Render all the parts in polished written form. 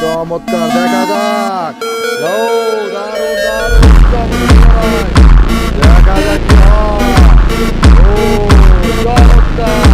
চমৎকার দেখা যাক। ও দারুণ দারুণ চমৎকার দেখা যাক কি হয়। ও চমৎকার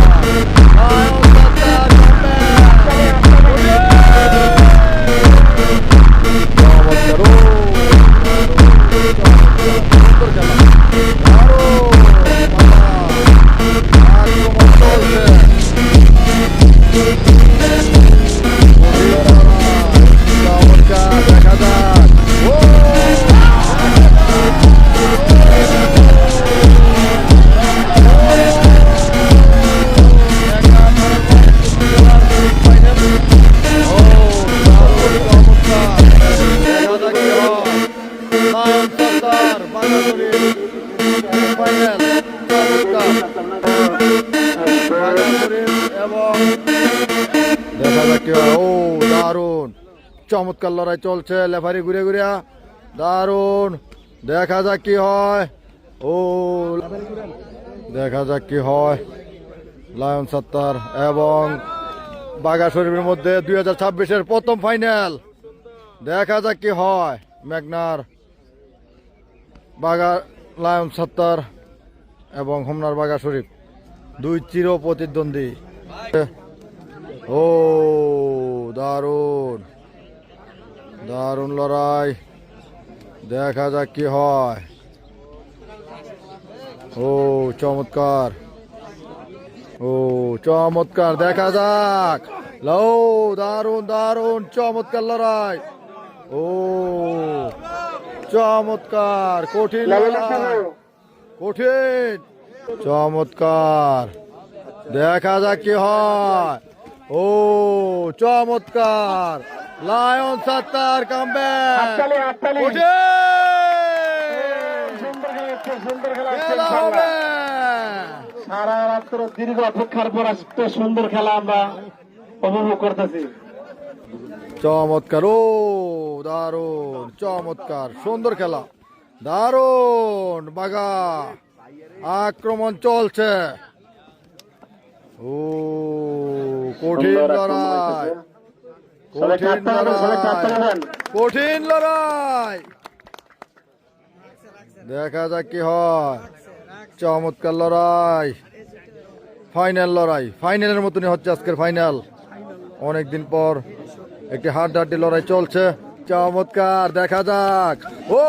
চমৎকার লড়াই চলছে, লেফারি ঘুরে ঘুরে দারুণ দেখা যাক কি হয়। ও দেখা যাক কি হয়। লায়ন সত্তার এবং বাঘা শরীফের মধ্যে 2026-এর প্রথম ফাইনাল। দেখা যাক কি হয়। মেঘনার বাঘা লায়ন সত্তার এবং হোমনার বাঘা শরীফ দুই চির প্রতিদ্বন্দ্বী। ও দারুণ দারুণ লড়াই, দেখা যাক কি হয়। ও চমৎকার, ও চমৎকার দেখা যাক। লো দারুণ দারুণ চমৎকার লড়াই। ও চমৎকার, কঠিন লড়াই, কঠিন চমৎকার দেখা যাক কি হয়। ও চমৎকার লায়ন সত্তার কামব্যাক। সারা রাত্র দীর্ঘ অপেক্ষার পর আজকে সুন্দর খেলা আমরা উপভোগ করতেছি। চমৎকার, ও দারুণ চমৎকার সুন্দর খেলা, দারুণ বাঘা আক্রমণ চলছে। ও কঠিন লড়াই, কঠিন লড়াই, কঠিন লড়াই দেখা যাক কি হয়। চমৎকার লড়াই, ফাইনাল লড়াই, ফাইনালের মতনই হচ্ছে আজকের ফাইনাল। অনেকদিন পর একটি হাড্ডাহাড্ডি লড়াই চলছে। চমৎকার দেখা যাক। ও